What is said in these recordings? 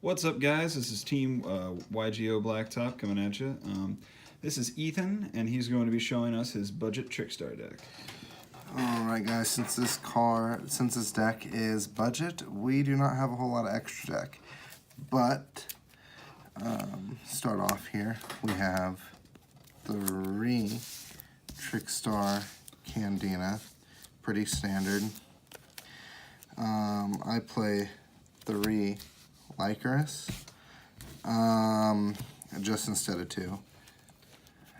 What's up, guys? This is Team YGO Blacktop coming at you. This is Ethan, and he's going to be showing us his budget Trickstar deck. Alright guys, since this deck is budget, we do not have a whole lot of extra deck. But, start off here, we have 3 Trickstar Candina, pretty standard. I play 3 Lycoris, just instead of 2.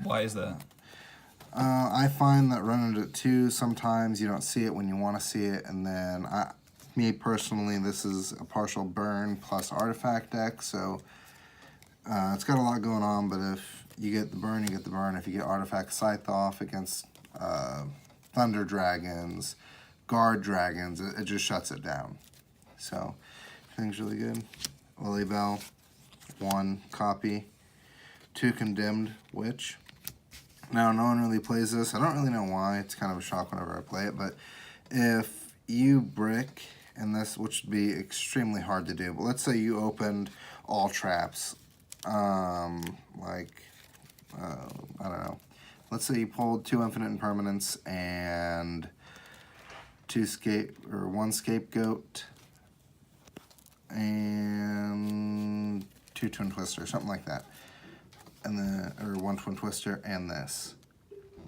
Why is that? I find that running it at 2, sometimes you don't see it when you want to see it, and then me personally, this is a partial burn plus artifact deck, so it's got a lot going on, but if you get the burn, you get the burn. If you get artifact scythe off against thunder dragons, guard dragons, it just shuts it down. So, I think it's really good. Lily Bell, 1 copy, 2 condemned witch. Now, no one really plays this. I don't really know why. It's kind of a shock whenever I play it. But if you brick in this, which would be extremely hard to do, but let's say you opened all traps, I don't know. Let's say you pulled 2 infinite impermanents and 1 scapegoat and 2 twin twister, something like that. And then, or 1 twin twister and this.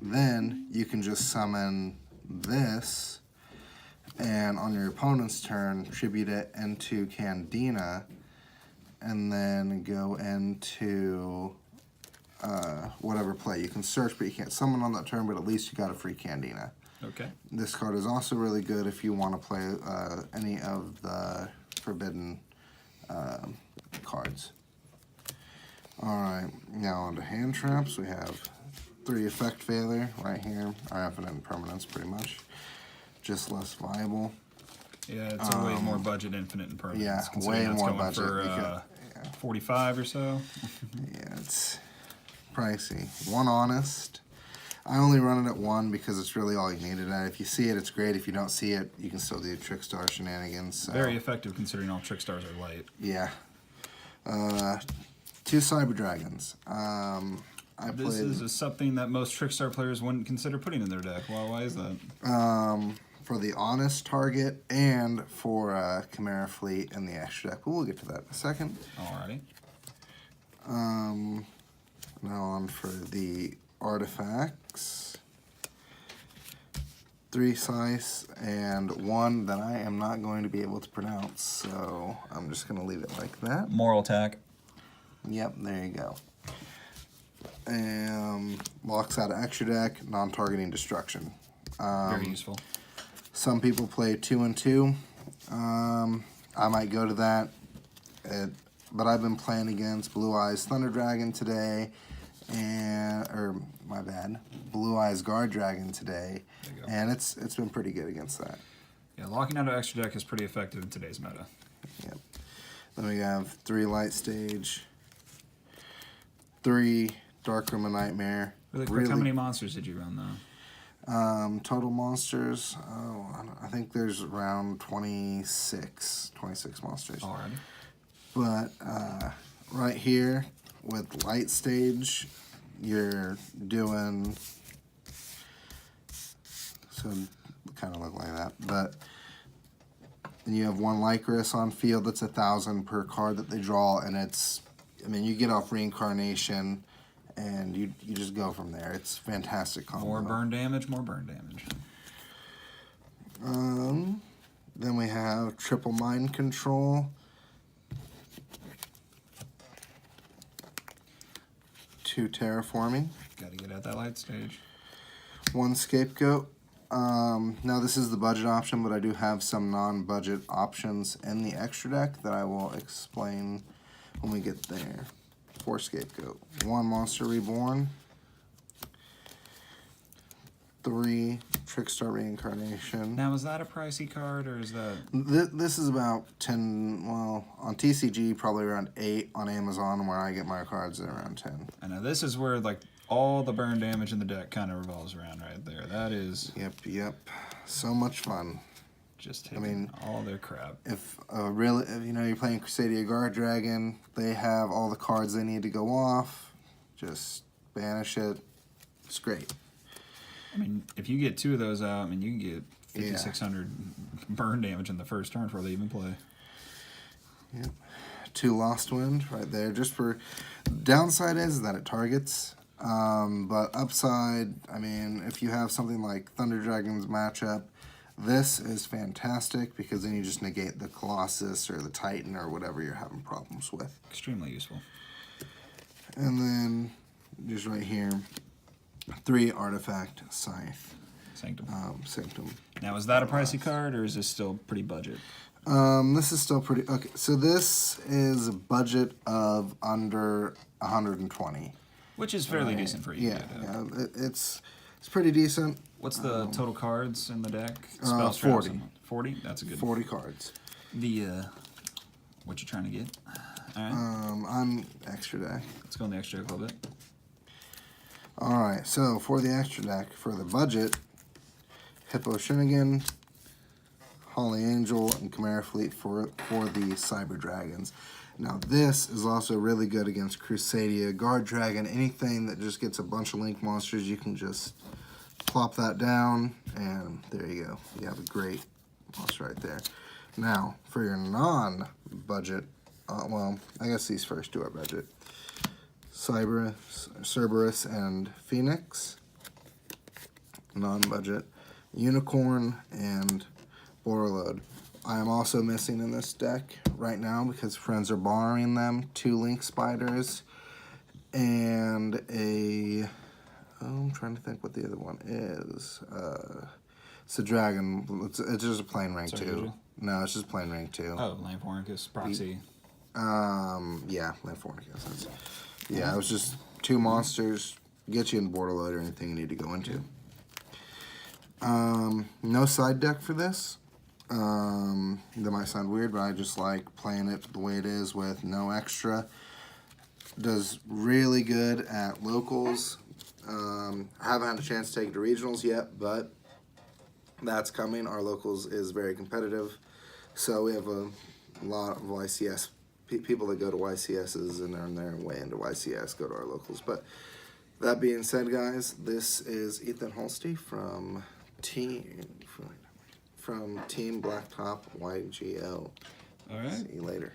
Then you can just summon this, and on your opponent's turn, tribute it into Candina, and then go into whatever play. You can search, but you can't summon on that turn, but at least you got a free Candina. Okay. This card is also really good if you want to play any of the forbidden cards. Alright, now on to hand traps. We have 3 effect failure right here. Our infinite impermanence, pretty much. Just less viable. Yeah, it's a way more budget infinite impermanence. Yeah, way more budget. For 45 or so. Yeah, it's pricey. 1 honest. I only run it at 1 because it's really all you need it at. If you see it, it's great. If you don't see it, you can still do Trickstar shenanigans. So. Very effective considering all Trickstars are light. Yeah. 2 Cyber Dragons. This is something that most Trickstar players wouldn't consider putting in their deck. Why is that? For the honest target and for Chimera Fleet and the extra deck. But we'll get to that in a second. Alrighty. Now on for the artifacts. 3 Slice and 1 that I am not going to be able to pronounce, so I'm just going to leave it like that. Moral attack. Yep, there you go. Locks out of extra deck, non-targeting destruction. Very useful. Some people play 2 and 2. I might go to that, but I've been playing against Blue Eyes Thunder Dragon today, Blue Eyes Guard Dragon today, and it's been pretty good against that. Yeah, locking out of extra deck is pretty effective in today's meta. Yep. Then we have 3 Light Stage, 3 Darkroom of Nightmare. Really quick, how many monsters did you run though? Total monsters, I think there's around 26 monsters. Alrighty. But right here with Light Stage, you're doing, so kind of look like that, but then you have 1 Lycoris on field. That's 1,000 per card that they draw, and it's, I mean, you get off Reincarnation, and you just go from there. It's fantastic combo. More burn damage, more burn damage. Then we have Triple Mind Control. 2 Terraforming. Gotta get at that light stage. 1 Scapegoat. Now this is the budget option, but I do have some non-budget options in the extra deck that I will explain when we get there. 4 Scapegoat. 1 Monster Reborn. 3 Trickstar Reincarnation. Now, is that a pricey card, or is that... This is about 10, well, on TCG, probably around 8. On Amazon, where I get my cards, they're around 10. I know, this is where, like, all the burn damage in the deck kind of revolves around right there. That is... Yep. So much fun. Just taking all their crap. If you know, you're playing Crusadia Guard Dragon, they have all the cards they need to go off. Just banish it. It's great. I mean, if you get 2 of those out, I mean, you can get 5,600 burn damage in the first turn before they even play. Yep. 2 Lost Wind right there. Just for downside is that it targets. But upside, I mean, if you have something like Thunder Dragon's matchup, this is fantastic because then you just negate the Colossus or the Titan or whatever you're having problems with. Extremely useful. And then just right here, 3 Artifact Scythe. Sanctum. Sanctum. Now, is that a pricey card, or is this still pretty budget? This is still pretty... Okay, so this is a budget of under 120. Which is fairly decent for you. Yeah, it's pretty decent. What's the total cards in the deck? 40. 40? That's a good 40 cards. What you trying to get? All right. I'm extra deck. Let's go in the extra deck a little bit. Alright, so for the extra deck, for the budget, Hippo Shinnigan, Holly Angel, and Chimera Fleet for the Cyber Dragons. Now this is also really good against Crusadia, Guard Dragon, anything that just gets a bunch of link monsters, you can just plop that down, and there you go. You have a great monster right there. Now, for your non-budget, well, I guess these first 2 are budget. Cerberus and Phoenix, non-budget. Unicorn and Borreload. I am also missing in this deck right now because friends are borrowing them 2 Link Spiders and a... I'm trying to think what the other one is. It's a dragon. It's just a plain rank 2. No, it's just plain rank 2. Oh, Lamphonicus, Proxy. Yeah, Lamphonicus. Yeah, it was just 2 monsters. Get you in Border Load or anything you need to go into. No side deck for this. That might sound weird, but I just like playing it the way it is with no extra. Does really good at locals. I haven't had a chance to take it to regionals yet, but that's coming. Our locals is very competitive, so we have a lot of YCS people that go to YCSs and earn their way into YCS go to our locals. But that being said, guys, this is Ethan Holste from Team Blacktop YGO. All right. See you later.